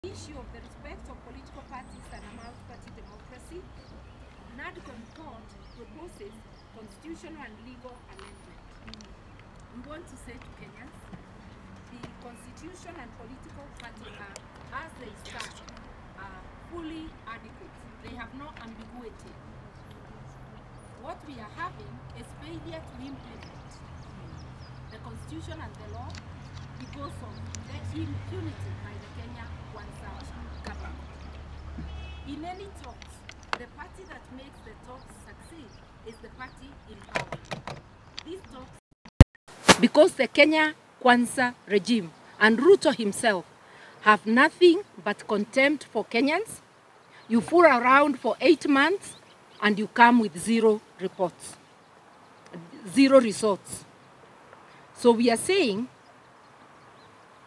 issue of the respect of political parties and a multi-party democracy, Narc report proposes constitutional and legal amendment. We want to say to Kenyans, the constitution and political party act, as they stand, are fully adequate. They have no ambiguity. What we are having is failure to implement the constitution and the law because of the impunity by the Kenya Kwanza government. In any talks, the party that makes the talks succeed is the party in power. These talks, because the Kenya Kwanza regime and RUTO himself have nothing but contempt for Kenyans. You fool around for 8 months and you come with zero reports, zero results. So we are saying,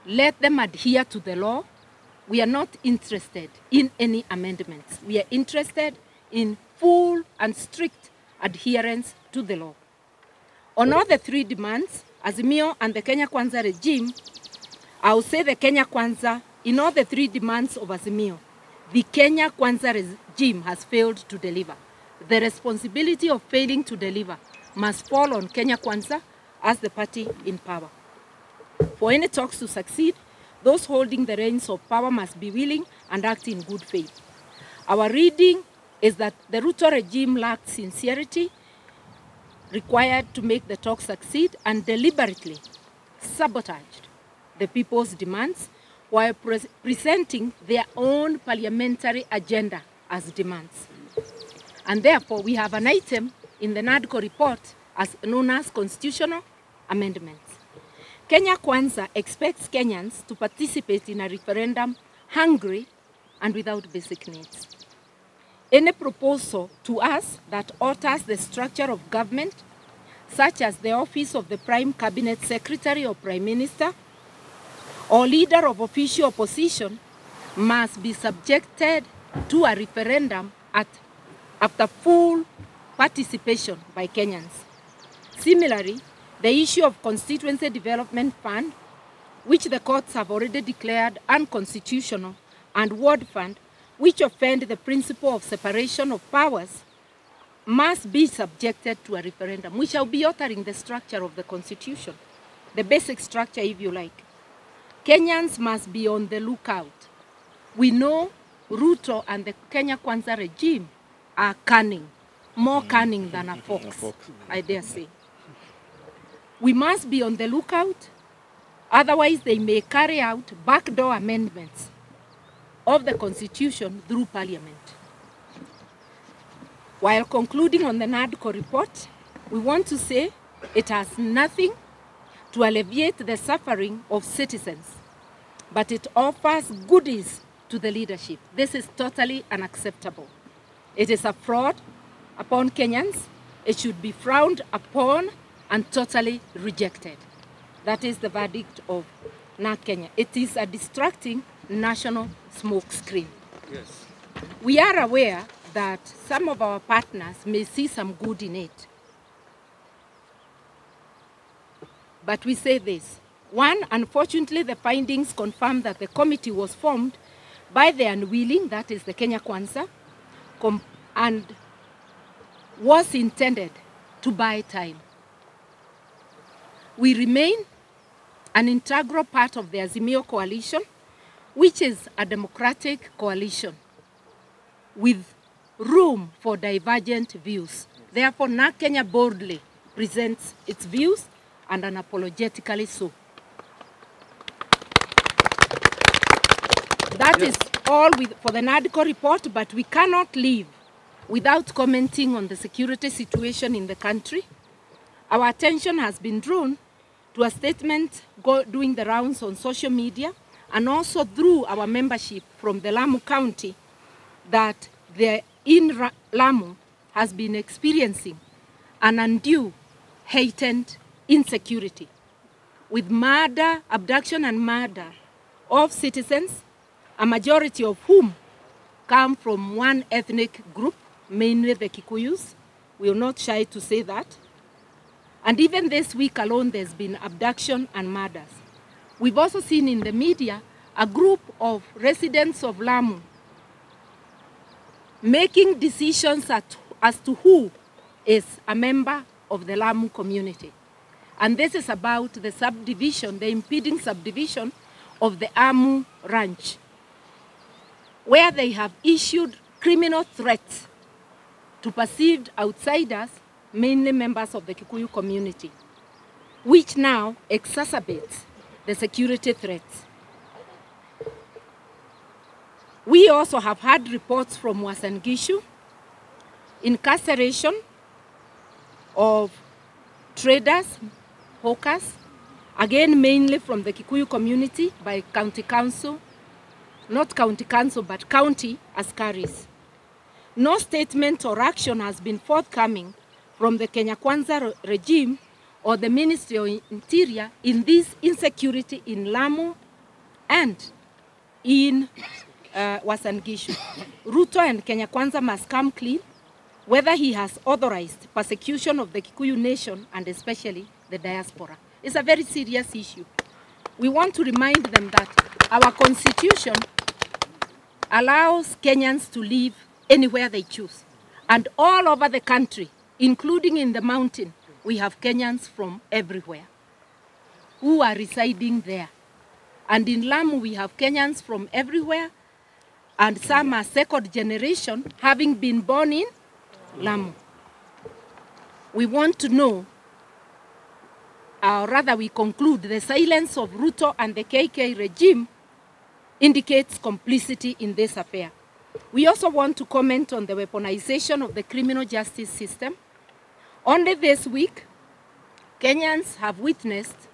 let them adhere to the law. We are not interested in any amendments. We are interested in full and strict adherence to the law. On all the three demands, Azimio and the Kenya Kwanza regime, I will say the Kenya Kwanza, in all the three demands of Azimio, the Kenya Kwanza regime has failed to deliver. The responsibility of failing to deliver must fall on Kenya Kwanza as the party in power. For any talks to succeed, those holding the reins of power must be willing and act in good faith. Our reading is that the RUTO regime lacked sincerity required to make the talks succeed and deliberately sabotaged the people's demands while presenting their own parliamentary agenda as demands. And therefore, we have an item in the Narc report as known as constitutional amendments. Kenya Kwanza expects Kenyans to participate in a referendum hungry and without basic needs. Any proposal to us that alters the structure of government, such as the office of the Prime Cabinet Secretary or Prime Minister, or leader of official opposition, must be subjected to a referendum after full participation by Kenyans. Similarly, the issue of Constituency Development Fund, which the courts have already declared unconstitutional, and Ward Fund, which offend the principle of separation of powers, must be subjected to a referendum. We shall be altering the structure of the Constitution, the basic structure if you like. Kenyans must be on the lookout. We know RUTO and the Kenya Kwanza regime are cunning, more cunning than a fox, I dare say. We must be on the lookout, otherwise they may carry out backdoor amendments of the Constitution through Parliament. While concluding on the Narc report, we want to say it has nothing to alleviate the suffering of citizens, but it offers goodies to the leadership. This is totally unacceptable. It is a fraud upon Kenyans. It should be frowned upon and totally rejected. That is the verdict of Narc Kenya. It is a distracting national smokescreen. Yes. We are aware that some of our partners may see some good in it. But we say this. One, unfortunately, the findings confirm that the committee was formed by the unwilling, that is the Kenya Kwanza, and was intended to buy time. We remain an integral part of the Azimio coalition, which is a democratic coalition with room for divergent views. Therefore, Narc Kenya boldly presents its views and unapologetically so. That is all for the Narc report, but we cannot leave without commenting on the security situation in the country. Our attention has been drawn to a statement doing the rounds on social media and also through our membership from the Lamu County that in Lamu has been experiencing an undue heightened insecurity with murder, abduction and murder of citizens, a majority of whom come from one ethnic group, mainly the Kikuyus. We are not shy to say that. And even this week alone, there's been abduction and murders. We've also seen in the media a group of residents of Lamu making decisions as to who is a member of the Lamu community. And this is about the subdivision, the impeding subdivision of the Amu Ranch, where they have issued criminal threats to perceived outsiders, mainly members of the Kikuyu community, which now exacerbates the security threats. We also have had reports from Uasin Gishu, incarceration of traders, hawkers, again mainly from the Kikuyu community by county council, not county council, but county askaris. No statement or action has been forthcoming from the Kenya Kwanza regime or the Ministry of Interior in this insecurity in Lamu and in Uasin Gishu. RUTO and Kenya Kwanza must come clean whether he has authorized persecution of the Kikuyu nation and especially the diaspora. It's a very serious issue. We want to remind them that our constitution allows Kenyans to live anywhere they choose. And all over the country, including in the mountain, we have Kenyans from everywhere who are residing there. And in Lamu, we have Kenyans from everywhere, and some are second generation, having been born in Lamu. We want to know, or rather we conclude, the silence of RUTO and the KK regime indicates complicity in this affair. We also want to comment on the weaponization of the criminal justice system. Only this week, Kenyans have witnessed,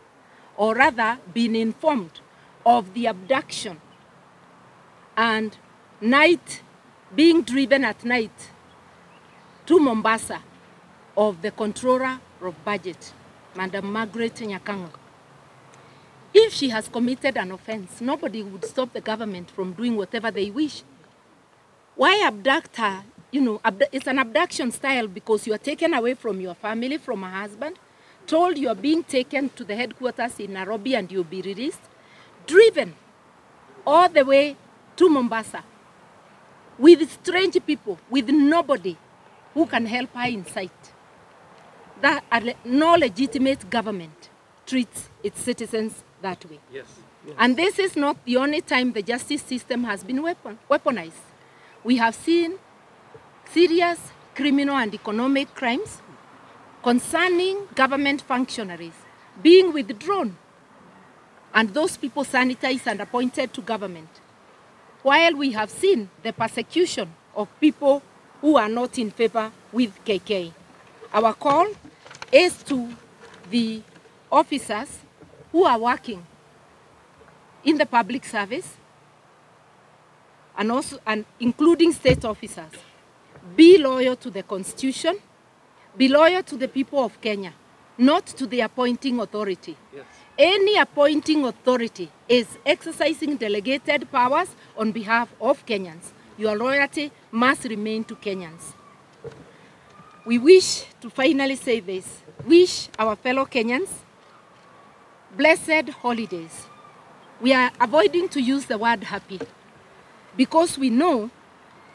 or rather been informed, of the abduction and being driven at night to Mombasa of the controller of budget, Madam Margaret Nyakango. If she has committed an offense, nobody would stop the government from doing whatever they wish. Why abduct her? You know, it's an abduction style because you are taken away from your family, from a husband, told you are being taken to the headquarters in Nairobi and you'll be released, driven all the way to Mombasa with strange people, with nobody who can help her in sight. That no legitimate government treats its citizens that way. Yes. Yes. And this is not the only time the justice system has been weaponized. We have seen serious criminal and economic crimes concerning government functionaries being withdrawn and those people sanitized and appointed to government, while we have seen the persecution of people who are not in favor with KK. Our call is to the officers who are working in the public service and including state officers. Be loyal to the Constitution, be loyal to the people of Kenya, not to the appointing authority. Yes. Any appointing authority is exercising delegated powers on behalf of Kenyans. Your loyalty must remain to Kenyans. We wish to finally say this. Wish our fellow Kenyans blessed holidays. We are avoiding to use the word happy because we know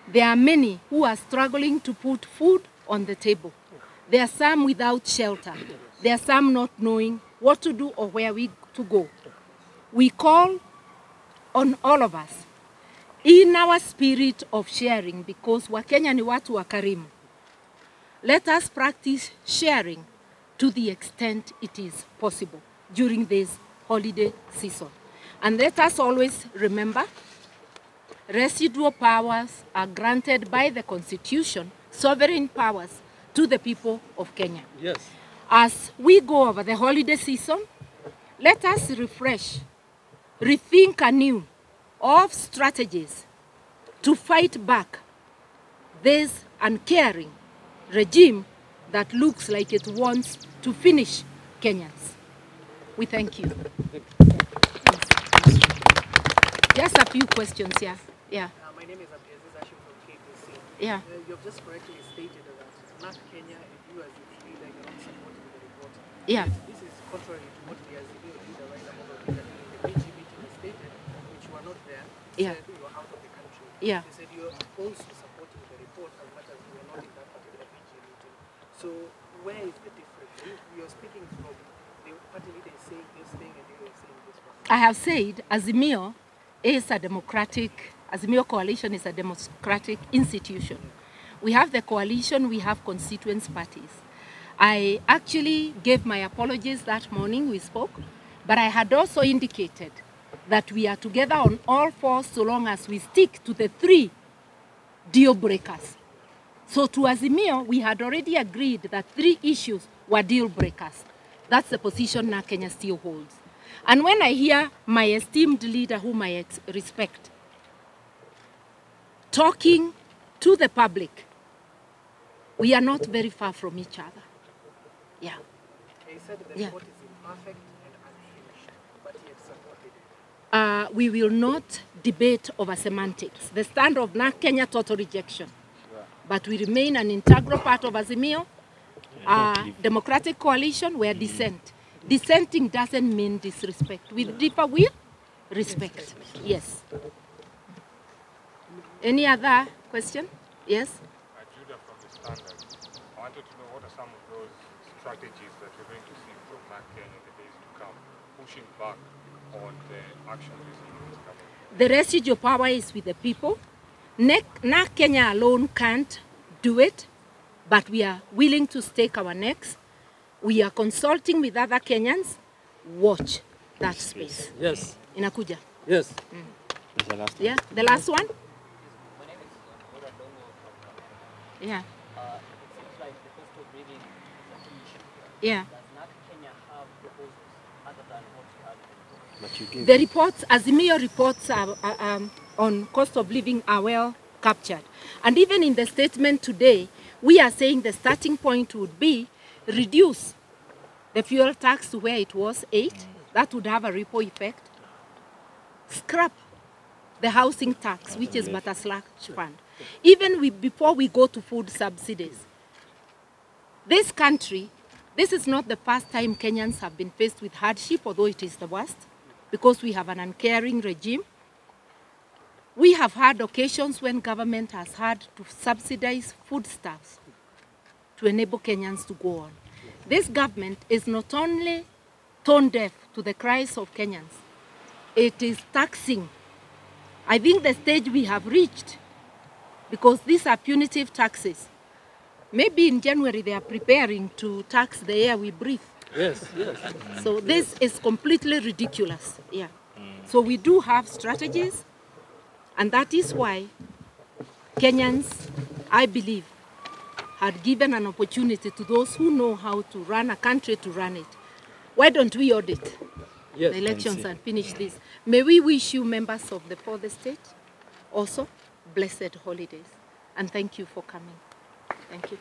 there are many who are struggling to put food on the table. There are some without shelter. There are some not knowing what to do or where to go. We call on all of us in our spirit of sharing, because Wakenya ni watu wakarimu. Let us practice sharing to the extent it is possible during this holiday season. And let us always remember, residual powers are granted by the Constitution, sovereign powers to the people of Kenya. Yes. As we go over the holiday season, let us refresh, rethink anew of strategies to fight back this uncaring regime that looks like it wants to finish Kenyans. We thank you. Just a few questions, yeah. Yeah. My name is Aziz Ashim from KBC. Yeah. You have just correctly stated that Narc Kenya and you as the leader, you're not supporting the report. Yeah. This is contrary to what the Azimio leader, Raila Amolo Odinga, in the BG meeting stated, which one were not there, Yeah. said you were out of the country. Yeah. They said you're also supporting the report as much as you were not in that particular PG meeting. So where is the difference? You're speaking from the party leader is saying this thing and you are saying this one. I have said Azimio is a Azimio coalition is a democratic institution. We have the coalition, we have constituent parties. I actually gave my apologies that morning we spoke, but I had also indicated that we are together on all fours so long as we stick to the 3 deal breakers. So to Azimio, we had already agreed that 3 issues were deal breakers. That's the position Narc Kenya still holds. And when I hear my esteemed leader, whom I respect, talking to the public, we are not very far from each other. Yeah. He said the Yeah. report is imperfect and unfinished, but he had supported it. We will not debate over semantics. The stand of Narc Kenya, total rejection. But we remain an integral part of Azimio, democratic coalition where dissent. Dissenting doesn't mean disrespect. With deeper will, respect. Yes. Any other question? Yes? Judah from the Standard, I wanted to know what are some of those strategies that you're going to see from Narc Kenya in the days to come, pushing back on the action regime is coming. The residual power is with the people. Narc Kenya alone can't do it, but we are willing to stake our necks. We are consulting with other Kenyans. Watch that space. Yes. Inakuja. Yes. Is the last one. Yeah, the last one? Yeah. It seems like the cost of living is a key issue. Yeah. Does Narc Kenya have proposals other than what you had in the report? But you gave The reports, Azimio reports on cost of living are well captured. And even in the statement today, we are saying the starting point would be reduce the fuel tax to where it was, 8. That would have a ripple effect. Scrap the housing tax, which is but a slush fund. Even before we go to food subsidies. This country, this is not the first time Kenyans have been faced with hardship, although it is the worst, because we have an uncaring regime. We have had occasions when government has had to subsidize foodstuffs to enable Kenyans to go on. This government is not only tone deaf to the cries of Kenyans, it is taxing. I think the stage we have reached, because these are punitive taxes. Maybe in January they are preparing to tax the air we breathe. Yes. Yes. So this is completely ridiculous. Yeah. So we do have strategies, and that is why Kenyans, I believe, had given an opportunity to those who know how to run a country to run it. Why don't we audit the elections and finish this? May we wish you, members of the fourth estate, also blessed holidays. And thank you for coming. Thank you.